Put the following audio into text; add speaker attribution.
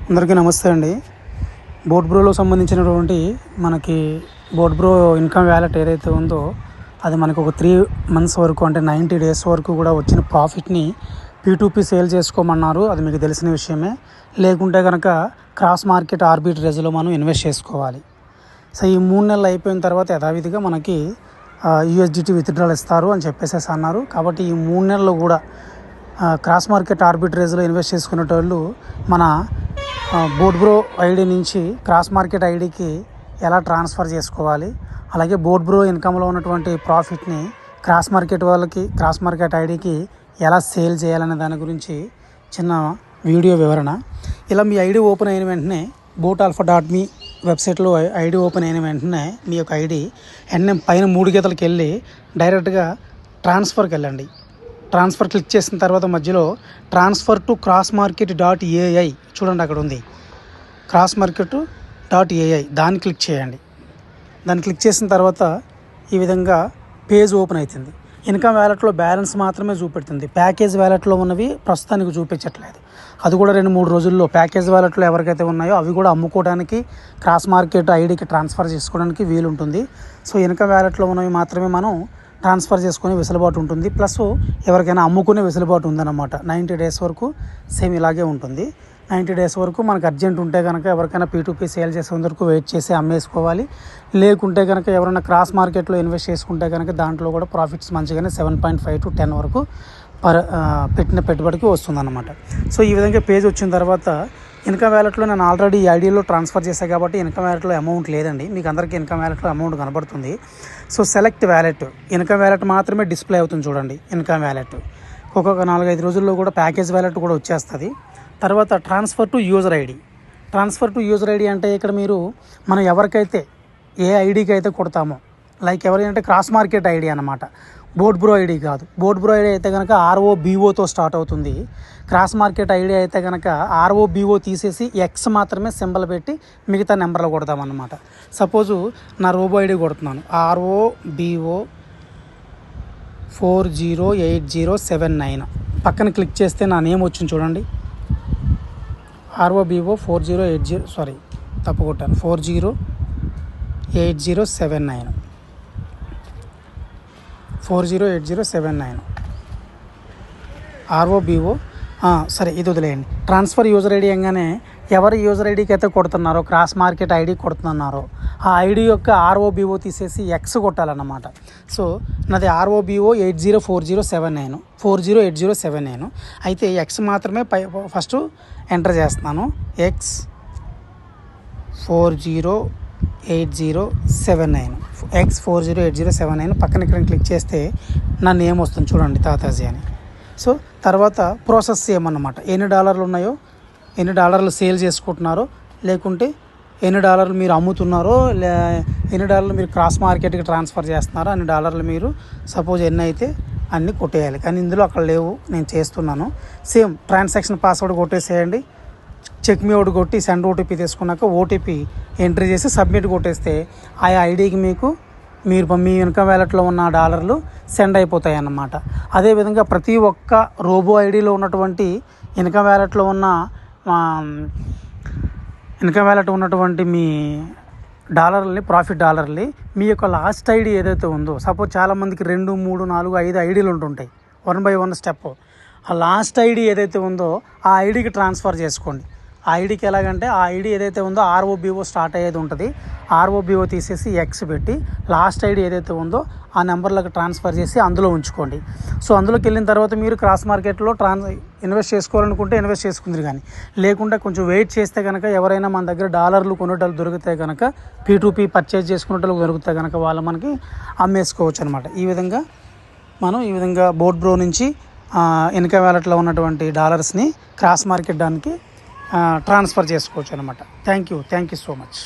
Speaker 1: అందరికీ నమస్తే అండి. బోట్ బ్రోలో సంబంధించినటువంటి మనకి బోట్ బ్రో ఇన్కమ్ వ్యాలెట్ ఏదైతే ఉందో అది మనకు ఒక 3 months వరకు అంటే 90 days వరకు కూడా వచ్చిన ప్రాఫిట్ని P2P సేల్ చేసుకోమన్నారు. అది మీకు తెలిసిన విషయమే. లేకుంటే కనుక క్రాస్ మార్కెట్ ఆర్బిట్రేజ్లో మనం ఇన్వెస్ట్ చేసుకోవాలి. సో ఈ 3 నెలలు అయిపోయిన తర్వాత యథావిధిగా మనకి USDT విత్డ్రాల్ ఇస్తారు అని చెప్పేసి అన్నారు. కాబట్టి ఈ 3 నెలలు కూడా క్రాస్ మార్కెట్ ఆర్బిట్రేజ్లో ఇన్వెస్ట్ చేసుకునేటోళ్ళు మన బోట్ బ్రో ఐడి నుంచి క్రాస్ మార్కెట్ ఐడికి ఎలా ట్రాన్స్ఫర్ చేసుకోవాలి, అలాగే బోట్ బ్రో ఇన్కమ్లో ఉన్నటువంటి ప్రాఫిట్ని క్రాస్ మార్కెట్ వాళ్ళకి క్రాస్ మార్కెట్ ఐడికి ఎలా సేల్ చేయాలనే దాని గురించి చిన్న వీడియో వివరణ. ఇలా మీ ఐడి ఓపెన్ అయిన వెంటనే botalpha.me వెబ్సైట్లో ఐడి ఓపెన్ అయిన వెంటనే మీ యొక్క ఐడి పైన 3 గీతలకు వెళ్ళి డైరెక్ట్గా ట్రాన్స్ఫర్కి వెళ్ళండి. ట్రాన్స్ఫర్ క్లిక్ చేసిన తర్వాత మధ్యలో transfer to cross market .ai చూడండి, అక్కడ ఉంది క్రాస్ మార్కెట్ .ai. దాన్ని క్లిక్ చేయండి. దాన్ని క్లిక్ చేసిన తర్వాత ఈ విధంగా పేజ్ ఓపెన్ అవుతుంది. ఇన్కమ్ వ్యాలెట్లో బ్యాలెన్స్ మాత్రమే చూపెడుతుంది. ప్యాకేజ్ వ్యాలెట్లో ఉన్నవి ప్రస్తుతానికి చూపించట్లేదు. అది కూడా 2-3 రోజుల్లో ప్యాకేజ్ వ్యాలెట్లో ఎవరికైతే ఉన్నాయో అవి కూడా అమ్ముకోవడానికి క్రాస్ మార్కెట్ ఐడికి ట్రాన్స్ఫర్ చేసుకోవడానికి వీలుంటుంది. సో ఇన్కమ్ వ్యాలెట్లో ఉన్నవి మాత్రమే మనం ట్రాన్స్ఫర్ చేసుకునే వెసులుబాటు ఉంటుంది. ప్లస్ ఎవరికైనా అమ్ముకునే వెసులుబాటు ఉందన్నమాట. 90 days వరకు సేమ్ ఇలాగే ఉంటుంది. 90 days వరకు మనకు అర్జెంట్ ఉంటే కనుక ఎవరికైనా P2P సేల్ చేసే వరకు వెయిట్ చేసి అమ్మేసుకోవాలి. లేకుంటే కనుక ఎవరైనా క్రాస్ మార్కెట్లో ఇన్వెస్ట్ చేసుకుంటే కనుక దాంట్లో కూడా ప్రాఫిట్స్ మంచిగానే 7.5 to 10 వరకు పెట్టిన పెట్టుబడికి వస్తుందన్నమాట. సో ఈ విధంగా పేజ్ వచ్చిన తర్వాత ఇన్కమ్ వ్యాలెట్లో నేను ఆల్రెడీ ఈ ఐడియాలో ట్రాన్స్ఫర్ చేశాను కాబట్టి ఇన్కమ్ వ్యాలెట్లో అమౌంట్ లేదండి. మీకు అందరికీ ఇన్కమ్ వ్యాలెట్లో అమౌంట్ కనబడుతుంది. So select wallet, income wallet మాత్రమే డిస్ప్లే అవుతుంది చూడండి. ఇన్కమ్ వ్యాలెట్ ఒక్కొక్క 4-5 రోజుల్లో కూడా ప్యాకేజ్ వ్యాలెట్ కూడా వచ్చేస్తుంది. తర్వాత transfer to user ID. Transfer to user ID అంటే ఇక్కడ మీరు మనం ఎవరికైతే ఏ ఐడికి అయితే కొడతామో, లైక్ ఎవరైనా క్రాస్ మార్కెట్ ఐడి అన్నమాట, బోట్ బ్రో ఐడి కాదు. బోట్ బ్రో ఐడి అయితే కనుక ROBOతో స్టార్ట్ అవుతుంది. క్రాస్ మార్కెట్ ఐడి అయితే కనుక ROBO తీసేసి X మాత్రమే సింబల్ పెట్టి మిగతా నెంబర్లు కొడతామన్నమాట. సపోజు నా రోబో ఐడి కొడుతున్నాను, ROBO 408079. పక్కన క్లిక్ చేస్తే నా నేమ్ వచ్చింది చూడండి, ROBO 4080 సారీ తప్పు కొట్టాను, 408079 ROBO. సరే, ఇది వదిలేయండి. ట్రాన్స్ఫర్ యూజర్ ఐడి అనగానే ఎవరి యూజర్ ఐడికి అయితే కొడుతున్నారో, క్రాస్ మార్కెట్ ఐడి కొడుతున్నారో ఆ ఐడి యొక్క ROBO తీసేసి X కొట్టాలన్నమాట. సో నాది ROBO 808079 అయితే X మాత్రమే ఫస్ట్ ఎంటర్ చేస్తున్నాను. X 408079 పక్కన ఇక్కడ క్లిక్ చేస్తే నా నేమ్ వస్తుంది చూడండి, తాతాజీ అని. సో తర్వాత ప్రాసెస్ చేయమన్నమాట. ఎన్ని డాలర్లు ఉన్నాయో, ఎన్ని డాలర్లు సేల్ చేసుకుంటున్నారో, లేకుంటే ఎన్ని డాలర్లు మీరు అమ్ముతున్నారో, ఎన్ని డాలర్లు మీరు క్రాస్ మార్కెట్కి ట్రాన్స్ఫర్ చేస్తున్నారో అన్ని డాలర్లు మీరు సపోజ్ ఎన్ని అయితే అన్నీ కొట్టేయాలి. కానీ ఇందులో అక్కడ లేవు, నేను చేస్తున్నాను. సేమ్ ట్రాన్సాక్షన్ పాస్వర్డ్ కొట్టేసేయండి. చెక్ మీ ఓటు కొట్టి సెండ్ OTP తీసుకున్నాక OTP ఎంట్రీ చేసి సబ్మిట్ కొట్టేస్తే ఆ ఐడికి మీరు మీ ఇన్కమ్ వ్యాలెట్లో ఉన్న డాలర్లు సెండ్ అయిపోతాయి అన్నమాట. అదేవిధంగా ప్రతి ఒక్క రోబో ఐడిలో ఉన్నటువంటి ఇన్కమ్ వ్యాలెట్లో ఉన్నటువంటి మీ డాలర్లని, ప్రాఫిట్ డాలర్ని మీ యొక్క లాస్ట్ ఐడి ఏదైతే ఉందో, సపోజ్ చాలామందికి 2, 3, 4, 5 ఐడీలు ఉంటుంటాయి. 1 by 1 స్టెప్. ఆ లాస్ట్ ఐడి ఏదైతే ఉందో ఆ ఐడికి ట్రాన్స్ఫర్ చేసుకోండి. ఆ ఐడికి ఎలాగంటే ఆ ఐడి ఏదైతే ఉందో ROBO స్టార్ట్ అయ్యేది ఉంటుంది. ROBO తీసేసి X పెట్టి లాస్ట్ ఐడి ఏదైతే ఉందో ఆ నెంబర్లకు ట్రాన్స్ఫర్ చేసి అందులో ఉంచుకోండి. సో అందులోకి వెళ్ళిన తర్వాత మీరు క్రాస్ మార్కెట్లో ఇన్వెస్ట్ చేసుకోవాలనుకుంటే ఇన్వెస్ట్ చేసుకుందరు. కానీ లేకుంటే కొంచెం వెయిట్ చేస్తే కనుక ఎవరైనా మన దగ్గర డాలర్లు కొనేటోళ్ళు దొరికితే కనుక P2P పర్చేజ్ చేసుకునేటోళ్ళకి దొరికితే కనుక వాళ్ళు మనకి అమ్మేసుకోవచ్చు అనమాట. ఈ విధంగా బోట్ బ్రో నుంచి ఇన్కమ్ వ్యాలెట్లో ఉన్నటువంటి డాలర్స్ని క్రాస్ మార్కెట్ దానికి ట్రాన్స్ఫర్ చేసుకోవచ్చు అనమాట. Thank you so much.